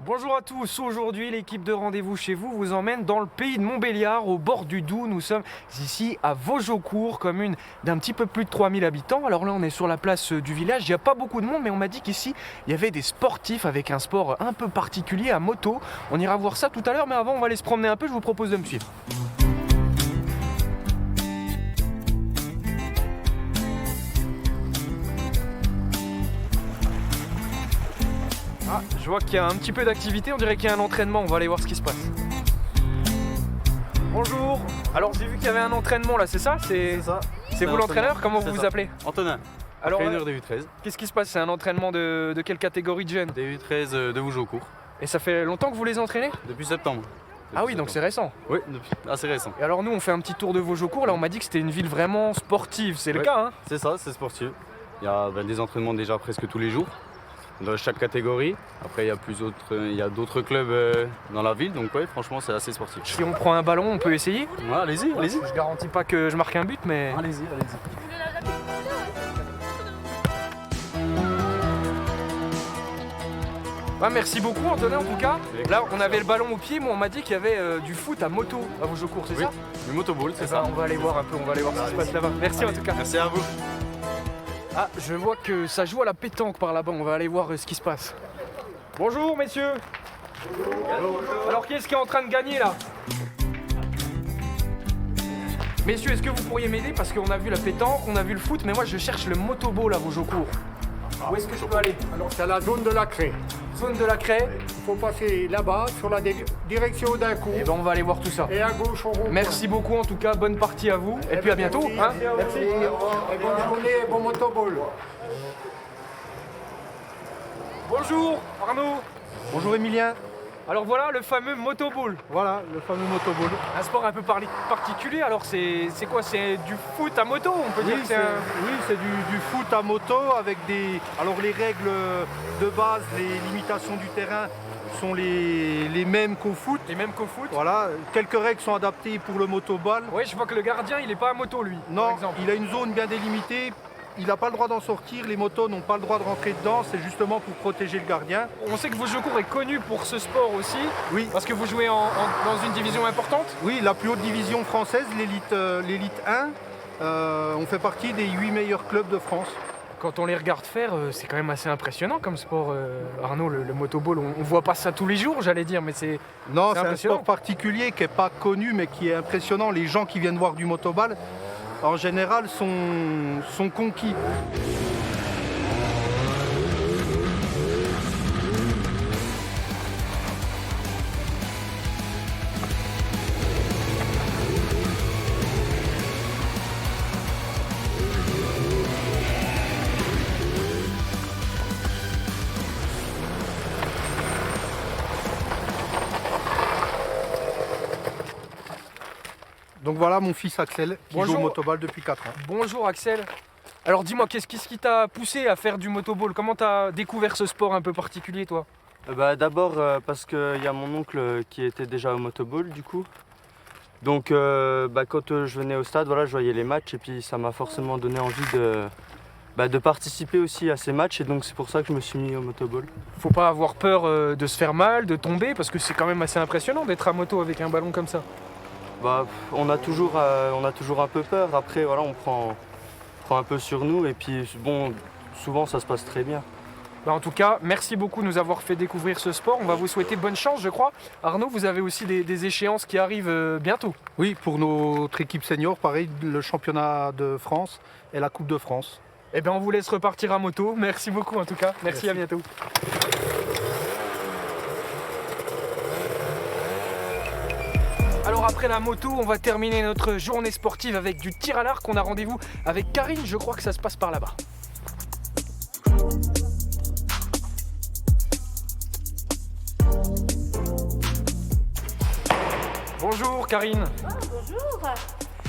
Bonjour à tous, aujourd'hui l'équipe de Rendez-vous chez vous emmène dans le pays de Montbéliard, au bord du Doubs. Nous sommes ici à Vaugeaucourt, commune d'un petit peu plus de 3000 habitants. Alors là on est sur la place du village, il n'y a pas beaucoup de monde mais on m'a dit qu'ici il y avait des sportifs avec un sport un peu particulier à moto. On ira voir ça tout à l'heure mais avant on va aller se promener un peu, je vous propose de me suivre. Ah, je vois qu'il y a un petit peu d'activité, on dirait qu'il y a un entraînement, on va aller voir ce qui se passe. Bonjour. Alors j'ai vu qu'il y avait un entraînement là, c'est ça? C'est ça. C'est vous l'entraîneur? Comment vous vous ça. appelez? Antonin. Alors Entraîneur de U13. qu'est-ce qui se passe? C'est un entraînement de quelle catégorie de jeunes? Des U13 de Vaugeaucourt. Et ça fait longtemps que vous les entraînez? Depuis septembre. Ah oui, donc c'est récent. Oui, assez récent. Et alors nous on fait un petit tour de Vaugeaucourt, là on m'a dit que c'était une ville vraiment sportive, c'est le Ouais. cas hein? C'est ça, c'est sportif. Il y a des entraînements déjà presque tous les jours, dans chaque catégorie. Après, il y a d'autres clubs dans la ville, donc ouais, franchement, c'est assez sportif. Si on prend un ballon, on peut essayer? Ouais, allez-y, allez-y. Je garantis pas que je marque un but, mais... Allez-y, allez-y. Ouais, merci beaucoup Antonin en tout cas. Là on avait le ballon au pied, moi on m'a dit qu'il y avait du foot à moto à Vaugeaucourt, c'est Oui, ça? le motoball, Eh c'est ben, ça. on va aller voir un peu, on va aller voir ce qui se passe là-bas. Merci en tout cas. Merci à vous. Ah, je vois que ça joue à la pétanque par là-bas, on va aller voir ce qui se passe. Bonjour messieurs. Alors qui est-ce qui est en train de gagner là? Messieurs, est-ce que vous pourriez m'aider? Parce qu'on a vu la pétanque, on a vu le foot, mais moi je cherche le motoball à Vaugeaucourt. Où est-ce que je peux aller? Alors c'est à la zone de la craie. Zone de la Craie. Il faut passer là-bas sur la direction d'un coup. Et ben on va aller voir tout ça. Et à gauche on rond. Merci beaucoup en tout cas, bonne partie à vous. Et puis à bientôt. Hein? Merci. Et bonne journée et bon motoball. Bonjour Arnaud. Bonjour Emilien, Alors voilà le fameux motoball. voilà le fameux motoball. Un sport un peu particulier, alors c'est quoi? C'est du foot à moto, on peut dire que c'est un... Oui, c'est du foot à moto avec des... Alors les règles de base, les limitations du terrain sont les mêmes qu'au foot. Les mêmes qu'au foot. Voilà, quelques règles sont adaptées pour le motoball. Oui, je vois que le gardien il est pas à moto lui, par Non, exemple. il a une zone bien délimitée, il n'a pas le droit d'en sortir, les motos n'ont pas le droit de rentrer dedans, c'est justement pour protéger le gardien. On sait que Vaugeaucourt est connu pour ce sport aussi, Oui, parce que vous jouez dans une division importante. oui, la plus haute division française, l'élite 1, on fait partie des 8 meilleurs clubs de France. Quand on les regarde faire, c'est quand même assez impressionnant comme sport. Arnaud, le motoball, on voit pas ça tous les jours, j'allais dire, mais c'est... Non, C'est c'est un impressionnant. sport particulier qui n'est pas connu mais qui est impressionnant. Les gens qui viennent voir du motoball, en général, sont conquis. Donc voilà mon fils Axel qui joue Bonjour. au motoball depuis 4 ans. Bonjour Axel. Alors dis-moi, qu'est-ce qui t'a poussé à faire du motoball? Comment t'as découvert ce sport un peu particulier toi? D'abord parce qu'il y a mon oncle qui était déjà au motoball du coup. Donc quand je venais au stade, voilà, je voyais les matchs et puis ça m'a forcément donné envie de participer aussi à ces matchs et donc c'est pour ça que je me suis mis au motoball. Faut pas avoir peur de se faire mal, de tomber, parce que c'est quand même assez impressionnant d'être à moto avec un ballon comme ça. On a toujours un peu peur, après voilà, on prend un peu sur nous et puis bon, souvent ça se passe très bien. En tout cas, merci beaucoup de nous avoir fait découvrir ce sport. On va vous souhaiter bonne chance, je crois. Arnaud, vous avez aussi des échéances qui arrivent bientôt. Oui, pour notre équipe senior, pareil, le championnat de France et la Coupe de France. Eh bien, on vous laisse repartir à moto. Merci beaucoup en tout cas. Merci. À bientôt. Alors après la moto, on va terminer notre journée sportive avec du tir à l'arc. On a rendez-vous avec Karine, je crois que ça se passe par là-bas. Bonjour Karine. Bonjour.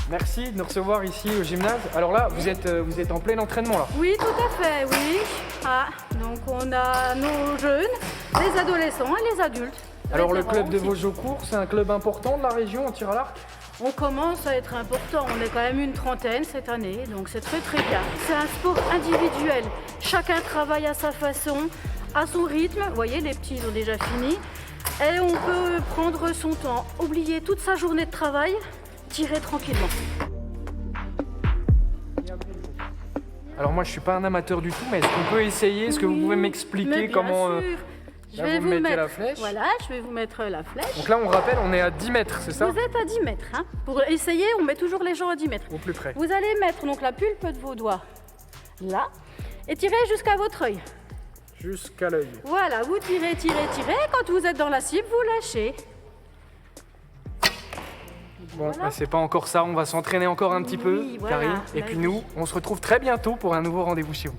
Merci de nous recevoir ici au gymnase. Alors là, vous êtes en plein entraînement là. Oui, tout à fait, oui. Donc on a nos jeunes, les adolescents et les adultes. Alors le Vétérans club de aussi. Vaugeaucourt, c'est un club important de la région en tir à l'arc? On commence à être important, on est quand même une trentaine cette année, donc c'est très très bien. C'est un sport individuel, chacun travaille à sa façon, à son rythme. Vous voyez, les petits ils ont déjà fini. Et on peut prendre son temps, oublier toute sa journée de travail, tirer tranquillement. Alors moi je suis pas un amateur du tout, mais est-ce qu'on peut essayer? Est-ce que vous pouvez Mais m'expliquer bien comment... sûr. Je là, vais vous vous mettez mettre la flèche. Voilà, je vais vous mettre la flèche. Donc là on rappelle, on est à 10 mètres, c'est ça? Vous êtes à 10 mètres. Hein. Pour essayer, on met toujours les gens à 10 mètres. Au plus près. Vous allez mettre donc la pulpe de vos doigts là et tirer jusqu'à votre œil. Jusqu'à l'œil. Voilà, vous tirez, tirez, tirez. Quand vous êtes dans la cible, vous lâchez. Bon, Voilà. bah, c'est pas encore ça, on va s'entraîner encore un petit peu, Oui, voilà. Karine. Et Bah puis oui. nous, on se retrouve très bientôt pour un nouveau rendez-vous chez vous.